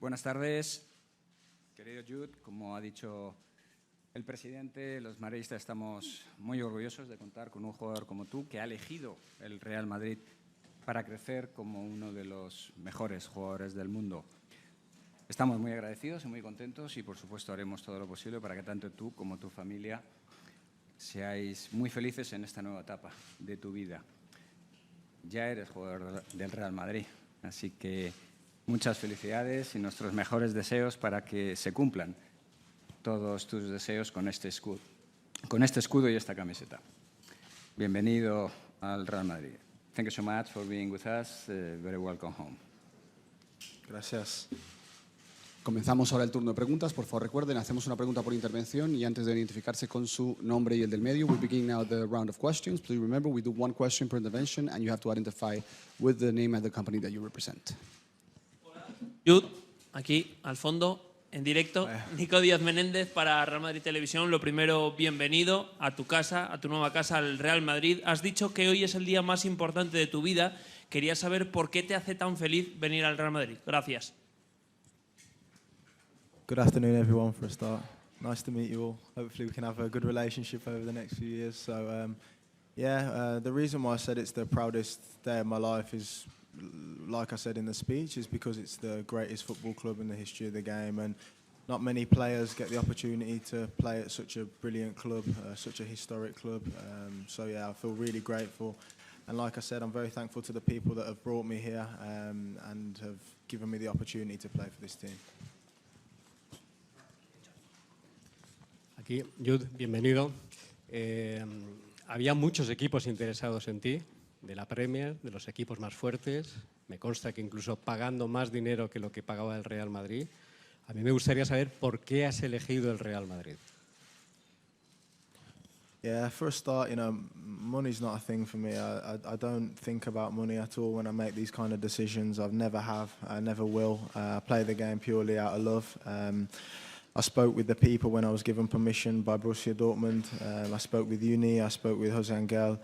Buenas tardes, querido Jude. Como ha dicho el presidente, los madridistas estamos muy orgullosos de contar con un jugador como tú que ha elegido el Real Madrid para crecer como uno de los mejores jugadores del mundo. Estamos muy agradecidos y muy contentos y, por supuesto, haremos todo lo posible para que tanto tú como tu familia seáis muy felices en esta nueva etapa de tu vida. Ya eres jugador del Real Madrid, así que muchas felicidades y nuestros mejores deseos para que se cumplan todos tus deseos con este escudo y esta camiseta. Bienvenido al Real Madrid. Thank you so much for being with us. Very welcome home. Gracias. Comenzamos ahora el turno de preguntas. Por favor, recuerden, hacemos una pregunta por intervención y antes de identificarse con su nombre y el del medio, we begin now the round of questions. Please remember, we do one question per intervention and you have to identify with the name and the company that you represent. Jude, aquí al fondo, en directo, Nico Díaz Menéndez para Real Madrid Televisión. Lo primero, bienvenido a tu casa, a tu nueva casa, al Real Madrid. Has dicho que hoy es el día más importante de tu vida. Quería saber por qué te hace tan feliz venir al Real Madrid. Gracias. Good afternoon, everyone, for a start. Nice to meet you all. Hopefully we can have a good relationship over the next few years. So, the reason why I said it's the proudest day of my life is, like I said in the speech, is because it's the greatest football club in the history of the game, and not many players get the opportunity to play at such a brilliant club, such a historic club. I feel really grateful. And like I said, I'm very thankful to the people that have brought me here and have given me the opportunity to play for this team. Aquí, Jude, bienvenido. Había muchos equipos interesados en ti, de la Premier, de los equipos más fuertes. Me consta que incluso pagando más dinero que lo que pagaba el Real Madrid. A mí me gustaría saber por qué has elegido el Real Madrid. Yeah, for a start, money's not a thing for me. I don't think about money at all when I make these kind of decisions. I never will. I play the game purely out of love. I spoke with the people when I was given permission by Borussia Dortmund. I spoke with Uni, I spoke with Jose Angel,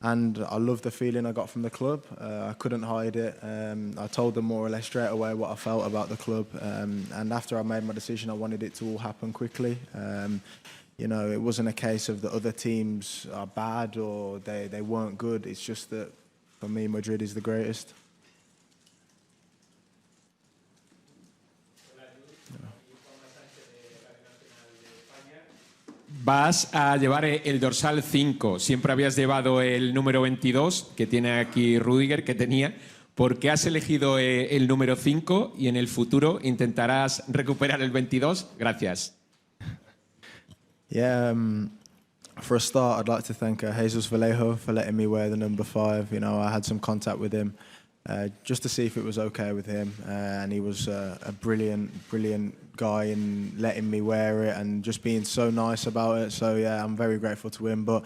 and I loved the feeling I got from the club. I couldn't hide it. I told them more or less straight away what I felt about the club. And after I made my decision, I wanted it to all happen quickly. It wasn't a case of the other teams are bad or they weren't good. It's just that, for me, Madrid is the greatest. Vas a llevar el dorsal 5. Siempre habías llevado el número 22, que tiene aquí Rüdiger, que tenía. ¿Por qué has elegido el número 5 y en el futuro intentarás recuperar el 22? Gracias. Yeah, for a start, I'd like to thank Jesus Vallejo for letting me wear the number 5. I had some contact with him just to see if it was okay with him. And he was a brilliant guy in letting me wear it and just being so nice about it. So, yeah, I'm very grateful to him. But,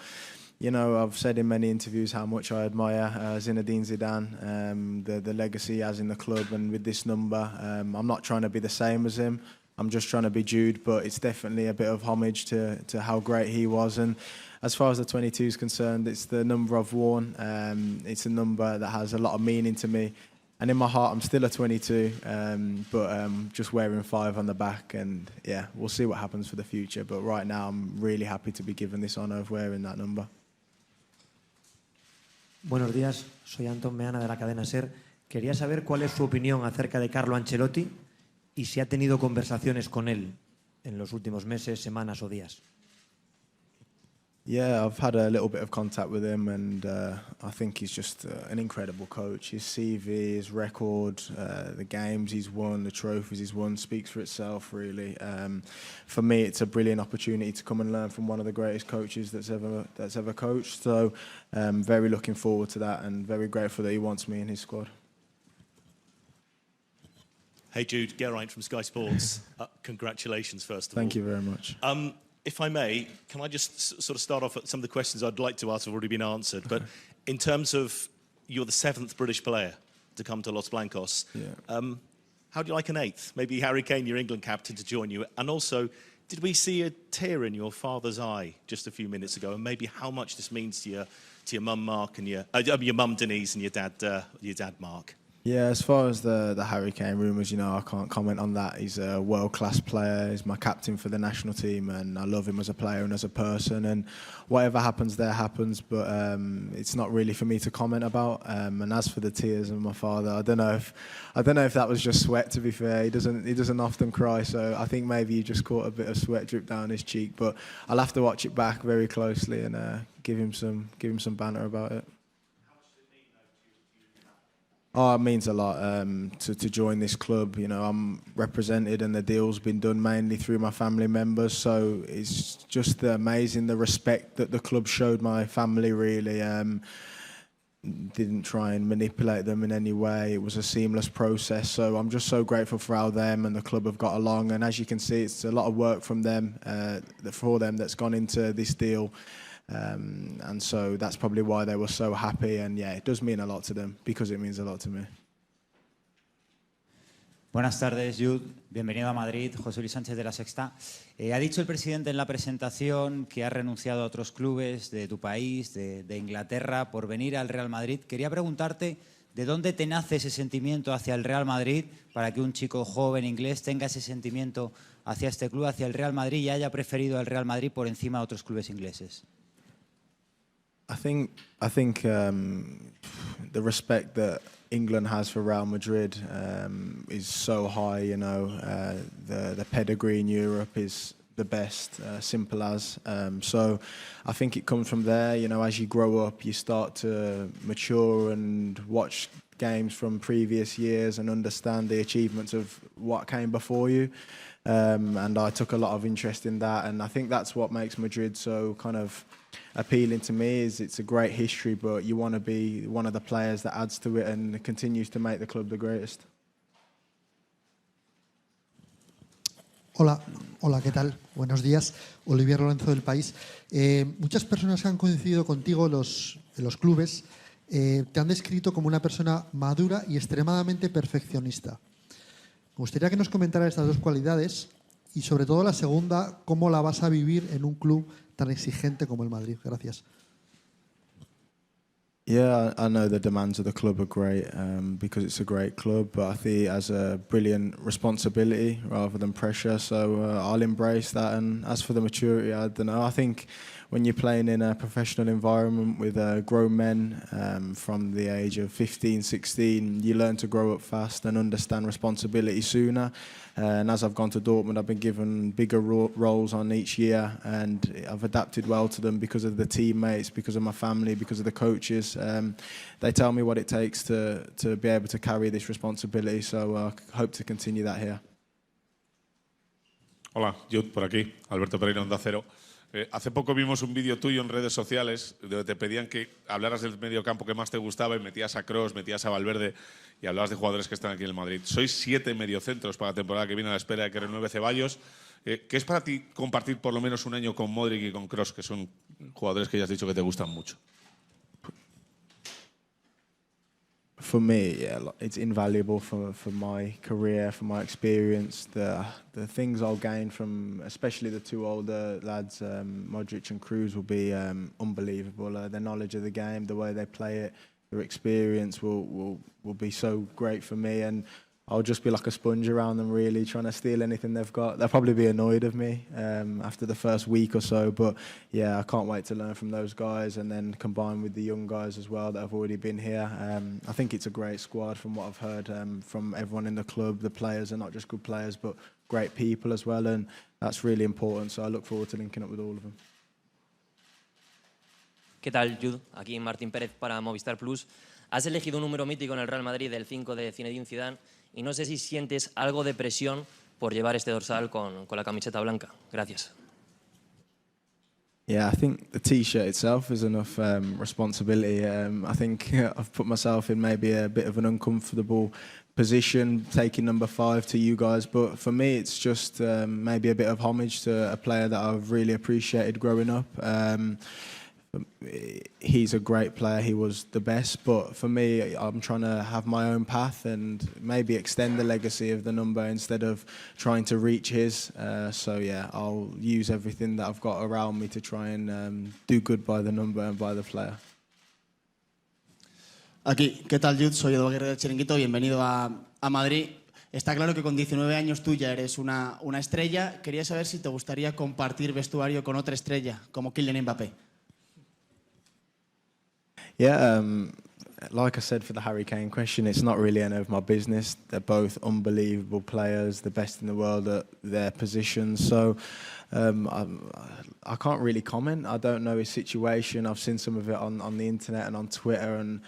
I've said in many interviews how much I admire Zinedine Zidane, the legacy he has in the club. And with this number, I'm not trying to be the same as him. I'm just trying to be Jude, but it's definitely a bit of homage to how great he was. And as far as the 22 is concerned, it's the number I've worn. It's a number that has a lot of meaning to me. And in my heart, I'm still a 22, but just wearing 5 on the back. And yeah, we'll see what happens for the future. But right now, I'm really happy to be given this honour of wearing that number. Buenos días, soy Antón Meana de la cadena SER. Quería saber cuál es su opinión acerca de Carlo Ancelotti y si ha tenido conversaciones con él en los últimos meses, semanas o días. Yeah, I've had a little bit of contact with him, and I think he's just an incredible coach. His CV, his record, the games he's won, the trophies he's won speaks for itself, really. For me, it's a brilliant opportunity to come and learn from one of the greatest coaches that's ever coached. So, very looking forward to that, and very grateful that he wants me in his squad. Hey Jude, Geraint from Sky Sports. Congratulations, first of all. Thank you very much. If I may, can I just sort of start off at some of the questions I'd like to ask have already been answered. But in terms of, you're the 7th British player to come to Los Blancos. Yeah. How do you like an 8th? Maybe Harry Kane, your England captain, to join you. And also, did we see a tear in your father's eye just a few minutes ago? And maybe how much this means to your mum, Mark, and your mum, Denise, and your dad, Mark? Yeah, as far as the Harry Kane rumours, I can't comment on that. He's a world-class player. He's my captain for the national team, and I love him as a player and as a person. And whatever happens there happens, but it's not really for me to comment about. And as for the tears of my father, I don't know if that was just sweat. To be fair, he doesn't often cry, so I think maybe he just caught a bit of sweat drip down his cheek. But I'll have to watch it back very closely and give him some banter about it. Oh, it means a lot to join this club. I'm represented and the deal's been done mainly through my family members. So it's just amazing the respect that the club showed my family, really. Didn't try and manipulate them in any way. It was a seamless process. So I'm just so grateful for how them and the club have got along. And as you can see, it's a lot of work from them, for them that's gone into this deal. And so that's probably why they were so happy, and yeah, it does mean a lot to them because it means a lot to me. Buenas tardes, Jude. Bienvenido a Madrid. José Luis Sánchez de La Sexta. Ha dicho el presidente en la presentación que ha renunciado a otros clubes de tu país, de Inglaterra, por venir al Real Madrid. Quería preguntarte de dónde te nace ese sentimiento hacia el Real Madrid para que un chico joven inglés tenga ese sentimiento hacia este club, hacia el Real Madrid, y haya preferido al Real Madrid por encima de otros clubes ingleses. I think the respect that England has for Real Madrid is so high. The pedigree in Europe is the best, simple as. So I think it comes from there. As you grow up, you start to mature and watch games from previous years and understand the achievements of what came before you. And I took a lot of interest in that, and I think that's what makes Madrid so kind of appealing to me. Is it's a great history, but you want to be one of the players that adds to it and continues to make the club the greatest. Hola, ¿qué tal? Buenos días. Olivier Lorenzo del País. Muchas personas que han coincidido contigo en los clubes te han descrito como una persona madura y extremadamente perfeccionista. Me gustaría que nos comentaras estas dos cualidades y sobre todo la segunda, cómo la vas a vivir en un club tan exigente como el Madrid. Gracias. Yeah, I know the demands of the club are great because it's a great club, but I see it as a brilliant responsibility rather than pressure, so I'll embrace that. And as for the maturity, I don't know, I think when you're playing in a professional environment with grown men from the age of 15, 16, you learn to grow up fast and understand responsibility sooner. And as I've gone to Dortmund, I've been given bigger roles on each year, and I've adapted well to them because of the teammates, because of my family, because of the coaches. They tell me what it takes to be able to carry this responsibility, so I hope to continue that here. Hola, Jude, por aquí, Alberto Pereira, Onda Cero. Hace poco vimos un vídeo tuyo en redes sociales donde te pedían que hablaras del mediocampo que más te gustaba y metías a Kroos, metías a Valverde y hablabas de jugadores que están aquí en el Madrid. Sois 7 mediocentros para la temporada que viene a la espera de que renueve Ceballos. ¿Qué es para ti compartir por lo menos un año con Modric y con Kroos, que son jugadores que ya has dicho que te gustan mucho? For me, yeah, it's invaluable for my career, for my experience. The things I'll gain from, especially the two older lads, Modric and Kroos, will be unbelievable. Their knowledge of the game, the way they play it, their experience will be so great for me, and I'll just be like a sponge around them, really, trying to steal anything they've got. They'll probably be annoyed of me after the first week or so, but yeah, I can't wait to learn from those guys and then combine with the young guys as well that have already been here. I think it's a great squad from what I've heard from everyone in the club. The players are not just good players, but great people as well, and that's really important, so I look forward to linking up with all of them. ¿Qué tal, Jude? Aquí Martín Pérez para Movistar Plus. Has elegido un número mítico en el Real Madrid, el 5 de Zinedine Zidane, y no sé si sientes algo de presión por llevar este dorsal con la camiseta blanca. Gracias. Yeah, I think the T-shirt itself is enough responsibility. I think I've put myself in maybe a bit of an uncomfortable position taking number 5 to you guys, but for me it's just maybe a bit of homage to a player that I've really appreciated growing up. He's a great player, he was the best, but for me I'm trying to have my own path and maybe extend the legacy of the number instead of trying to reach his. So yeah, I'll use everything that I've got around me to try and do good by the number and by the player. Aquí, ¿qué tal, Jude? Soy Edu Aguirre del Chiringuito, bienvenido a Madrid. Está claro que con 19 años tú ya eres una estrella. Quería saber si te gustaría compartir vestuario con otra estrella, como Kylian Mbappé. Yeah, like I said for the Harry Kane question, it's not really any of my business. They're both unbelievable players, the best in the world at their positions. So I can't really comment. I don't know his situation. I've seen some of it on the internet and on Twitter. And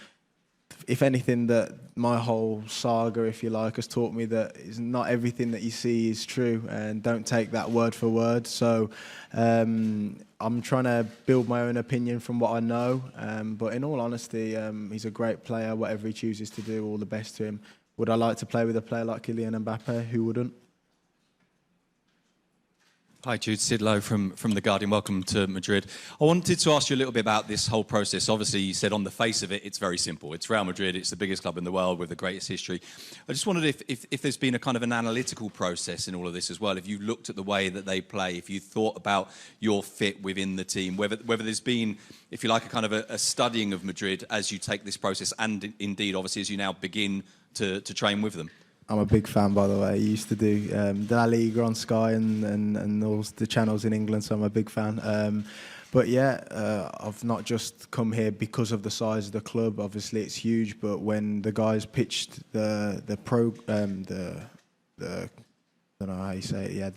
if anything, that my whole saga, if you like, has taught me that it's not everything that you see is true, and don't take that word for word. So I'm trying to build my own opinion from what I know. But in all honesty, he's a great player. Whatever he chooses to do, all the best to him. Would I like to play with a player like Kylian Mbappe? Who wouldn't? Hi, Jude. Sid Lowe from The Guardian. Welcome to Madrid. I wanted to ask you a little bit about this whole process. Obviously, you said on the face of it, it's very simple. It's Real Madrid. It's the biggest club in the world with the greatest history. I just wondered if there's been a kind of an analytical process in all of this as well. If you looked at the way that they play, if you thought about your fit within the team, whether there's been, if you like, a kind of a studying of Madrid as you take this process and indeed, obviously, as you now begin to train with them. I'm a big fan, by the way. I used to do La Liga on Sky and all the channels in England, so I'm a big fan. But yeah, I've not just come here because of the size of the club. Obviously, it's huge. But when the guys pitched the I don't know how you say it. Yeah,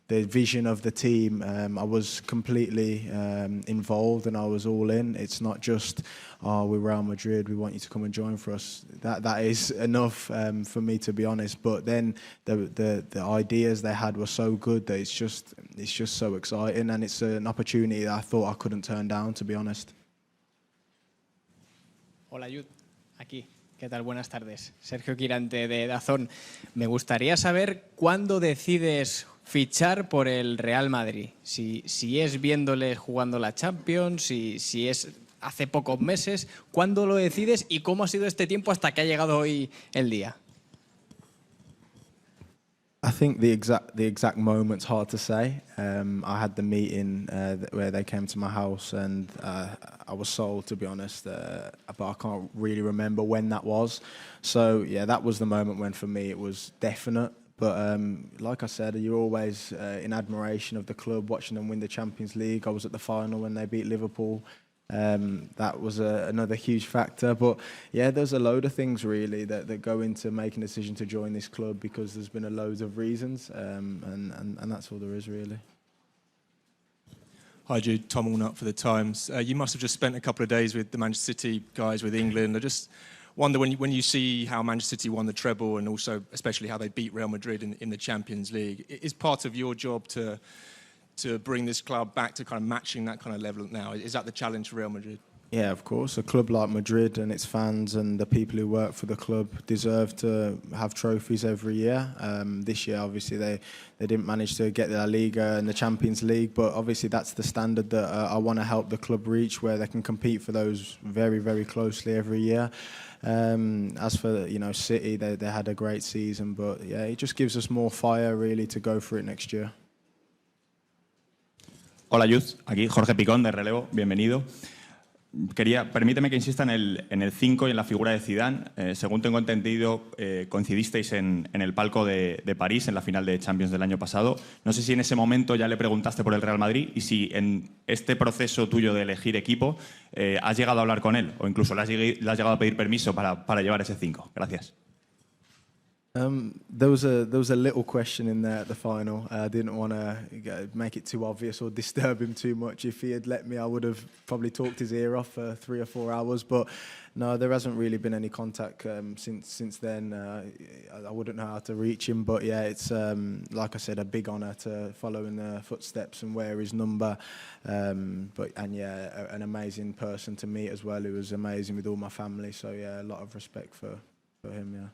the vision of the team. I was completely involved and I was all in. It's not just, oh, we're Real Madrid, we want you to come and join for us. That is enough for me, to be honest. But then the ideas they had were so good that it's just so exciting, and it's an opportunity that I thought I couldn't turn down, to be honest. Hola, Jude. Aquí. ¿Qué tal? Buenas tardes. Sergio Quirante de DAZN. Me gustaría saber cuándo decides fichar por el Real Madrid. Si es viéndoles jugando la Champions, si es hace pocos meses, ¿cuándo lo decides y cómo ha sido este tiempo hasta que ha llegado hoy el día? I think the exact moment's hard to say. I had the meeting where they came to my house, and I was sold, to be honest, but I can't really remember when that was. So yeah, that was the moment when for me it was definite. But like I said, you're always in admiration of the club, watching them win the Champions League. I was at the final when they beat Liverpool. That was another huge factor. But yeah, there's a load of things really that go into making a decision to join this club, because there's been a load of reasons, and that's all there is really. Hi Jude, Tom Allnut for The Times. You must have just spent a couple of days with the Manchester City guys, with England. I just wonder, when you see how Manchester City won the treble, and also especially how they beat Real Madrid in the Champions League, is part of your job to bring this club back to kind of matching that kind of level now? Is that the challenge for Real Madrid? Yeah, of course. A club like Madrid and its fans and the people who work for the club deserve to have trophies every year. This year, obviously, they didn't manage to get the La Liga and the Champions League, but obviously that's the standard that I want to help the club reach, where they can compete for those very, very closely every year. As for City, they had a great season, but yeah, it just gives us more fire really to go for it next year. Hola, Jude. Aquí Jorge Picón, de Relevo. Bienvenido. Permíteme que insista en el 5 y en la figura de Zidane. Según tengo entendido, coincidisteis en el palco de París en la final de Champions del año pasado. No sé si en ese momento ya le preguntaste por el Real Madrid, y si en este proceso tuyo de elegir equipo has llegado a hablar con él, o incluso le has llegado a pedir permiso para llevar ese 5. Gracias. There was a little question in there at the final. I didn't want to make it too obvious or disturb him too much. If he had let me, I would have probably talked his ear off for 3 or 4 hours. But no, there hasn't really been any contact since then. I wouldn't know how to reach him. But yeah, it's like I said, a big honour to follow in the footsteps and wear his number. And yeah, an amazing person to meet as well, who was amazing with all my family. So yeah, a lot of respect for him. Yeah.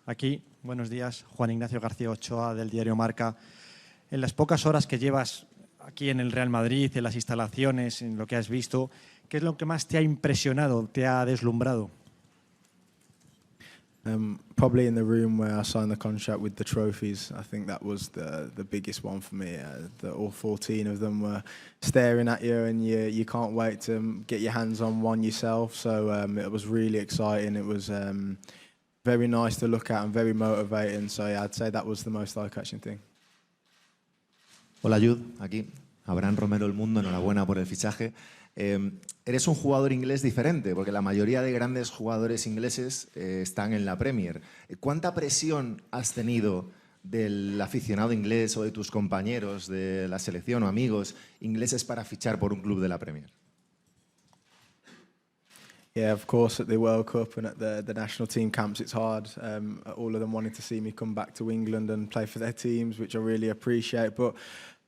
Aquí, buenos días, Juan Ignacio García Ochoa del diario Marca. En las pocas horas que llevas aquí en el Real Madrid, en las instalaciones, en lo que has visto, ¿qué es lo que más te ha impresionado, te ha deslumbrado? Probably in the room where I signed the contract with the trophies. I think that was the biggest one for me. All 14 of them were staring at you, and you can't wait to get your hands on one yourself. So it was really exciting. It was very nice to look at and very motivating. So yeah, I'd say that was the most eye-catching thing. Hola Jude, aquí. Abraham Romero El Mundo, enhorabuena por el fichaje. Eres un jugador inglés diferente, porque la mayoría de grandes jugadores ingleses están en la Premier. ¿Cuánta presión has tenido del aficionado inglés o de tus compañeros de la selección o amigos ingleses para fichar por un club de la Premier? Yeah, of course, at the World Cup and at the national team camps, it's hard. All of them wanted to see me come back to England and play for their teams, which I really appreciate. But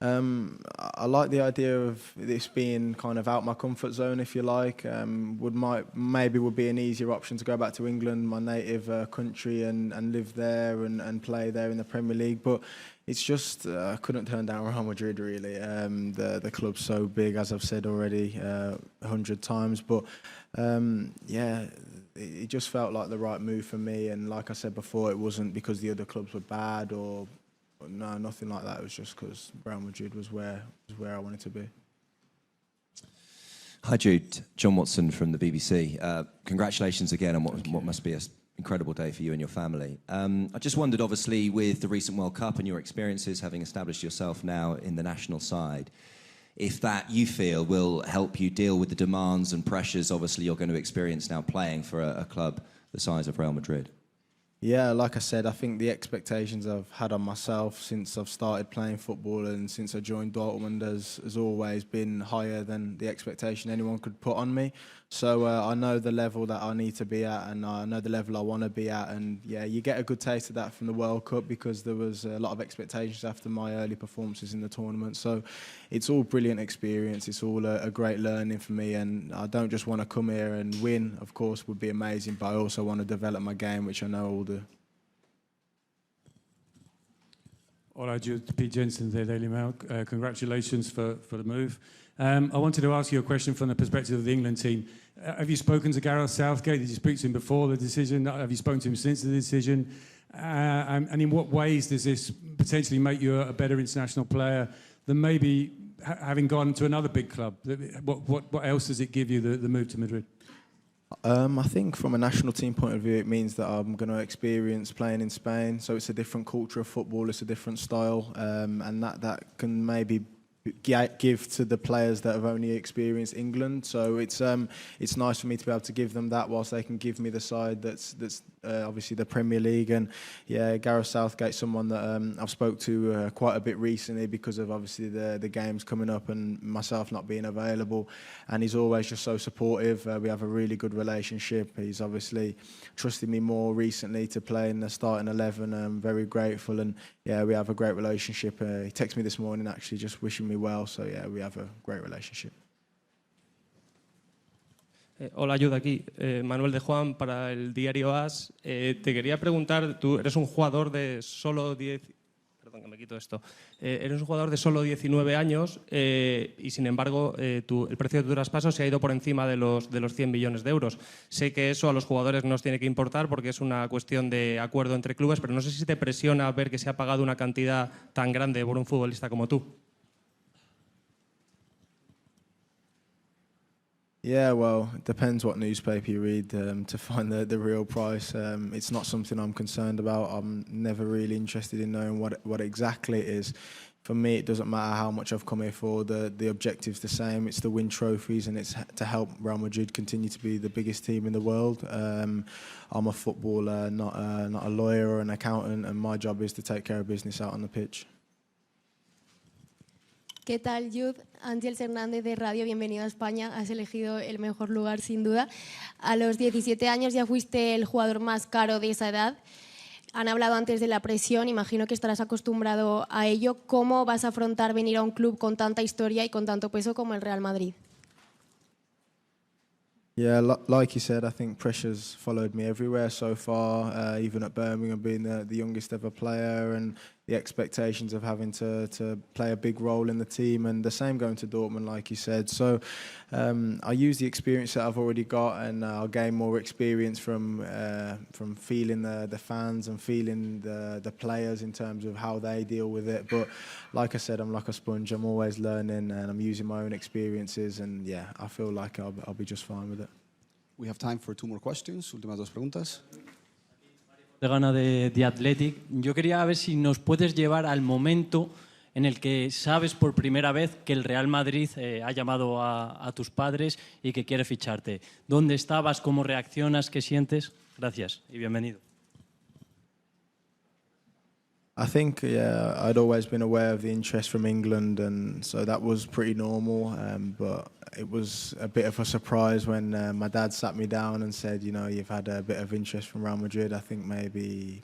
I like the idea of this being kind of out my comfort zone, if you like. Maybe would be an easier option to go back to England, my native country, and live there and play there in the Premier League. But it's just I couldn't turn down Real Madrid, really. The club's so big, as I've said already 100 times. But yeah, it just felt like the right move for me. And like I said before, it wasn't because the other clubs were bad or no, nothing like that. It was just because Real Madrid was where I wanted to be. Hi Jude, John Watson from the BBC. Congratulations again on what must be an incredible day for you and your family. I just wondered, obviously, with the recent World Cup and your experiences, having established yourself now in the national side, if that, you feel, will help you deal with the demands and pressures, obviously, you're going to experience now playing for a club the size of Real Madrid. Yeah, like I said, I think the expectations I've had on myself since I've started playing football and since I joined Dortmund has always been higher than the expectation anyone could put on me. So I know the level that I need to be at, and I know the level I want to be at. And yeah, you get a good taste of that from the World Cup because there was a lot of expectations after my early performances in the tournament. So it's all brilliant experience. It's all a great learning for me. And I don't just want to come here and win, of course, would be amazing, but I also want to develop my game, which I know I will do. Hola, Jude. Pete Jensen, the Daily Mail. Congratulations for the move. I wanted to ask you a question from the perspective of the England team. Have you spoken to Gareth Southgate? Did you speak to him before the decision? Have you spoken to him since the decision? And in what ways does this potentially make you a better international player than maybe having gone to another big club? What else does it give you, the move to Madrid? I think from a national team point of view, it means that I'm going to experience playing in Spain. So it's a different culture of football, it's a different style, and that can maybe give to the players that have only experienced England. So it's nice for me to be able to give them that whilst they can give me the side that's obviously the Premier League. And yeah, Gareth Southgate's someone that I've spoke to quite a bit recently because of obviously the games coming up and myself not being available, and he's always just so supportive. We have a really good relationship. He's obviously trusted me more recently to play in the starting 11. I'm very grateful, and yeah, we have a great relationship. He texted me this morning actually just wishing me well, so yeah, we have a great relationship. Hola, Jude, aquí. Manuel de Juan para el diario AS. Te quería preguntar, tú eres un jugador de solo 10... Perdón, que me quito esto. Eres un jugador de solo 19 años y, sin embargo, el precio de tu traspaso se ha ido por encima de los 100 millones de euros. Sé que eso a los jugadores no os tiene que importar porque es una cuestión de acuerdo entre clubes, pero no sé si te presiona ver que se ha pagado una cantidad tan grande por un futbolista como tú. Yeah, well, it depends what newspaper you read to find the real price. It's not something I'm concerned about. I'm never really interested in knowing what exactly it is. For me, it doesn't matter how much I've come here for. The objective's the same. It's to win trophies, and it's to help Real Madrid continue to be the biggest team in the world. I'm a footballer, not a lawyer or an accountant, and my job is to take care of business out on the pitch. ¿Qué tal, Jude? Ángel Hernández de Radio, bienvenido a España. Has elegido el mejor lugar, sin duda. A los 17 años ya fuiste el jugador más caro de esa edad. Han hablado antes de la presión, imagino que estarás acostumbrado a ello. ¿Cómo vas a afrontar venir a un club con tanta historia y con tanto peso como el Real Madrid? Yeah, like you said, I think pressure's followed me everywhere so far, even at Birmingham being the youngest ever player. And the expectations of having to play a big role in the team, and the same going to Dortmund, like you said. So I use the experience that I've already got, and I'll gain more experience from feeling the fans and feeling the players in terms of how they deal with it. But like I said, I'm like a sponge. I'm always learning, and I'm using my own experiences, and yeah, I feel like I'll be just fine with it. We have time for 2 more questions. Últimas 2 preguntas. De gana de The Athletic. Yo quería ver si nos puedes llevar al momento en el que sabes por primera vez que el Real Madrid ha llamado a tus padres y que quiere ficharte. ¿Dónde estabas? ¿Cómo reaccionas? ¿Qué sientes? Gracias y bienvenido. I think, yeah, I'd always been aware of the interest from England, and so that was pretty normal. But it was a bit of a surprise when my dad sat me down and said, you know, you've had a bit of interest from Real Madrid, I think maybe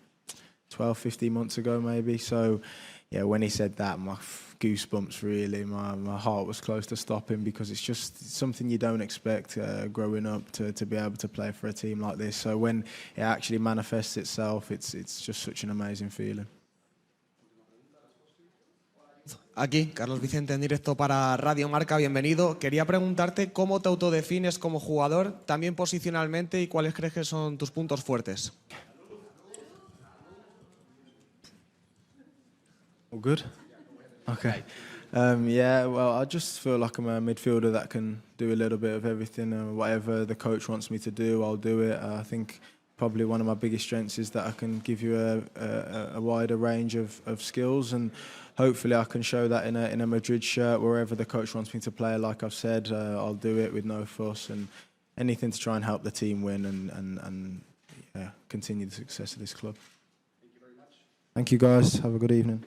12, 15 months ago, maybe. So, yeah, when he said that, my goosebumps really, my heart was close to stopping, because it's just something you don't expect growing up to be able to play for a team like this. So when it actually manifests itself, it's just such an amazing feeling. Aquí, Carlos Vicente en directo para Radio Marca, bienvenido. Quería preguntarte cómo te autodefines como jugador, también posicionalmente, y cuáles crees que son tus puntos fuertes. All good? Okay. Yeah, well, I just feel like I'm a midfielder that can do a little bit of everything. Whatever the coach wants me to do, I'll do it. I think probably one of my biggest strengths is that I can give you a wider range of skills, and hopefully I can show that in a Madrid shirt. Wherever the coach wants me to play, like I've said, I'll do it with no fuss, and anything to try and help the team win and continue the success of this club. Thank you very much. Thank you guys. Have a good evening.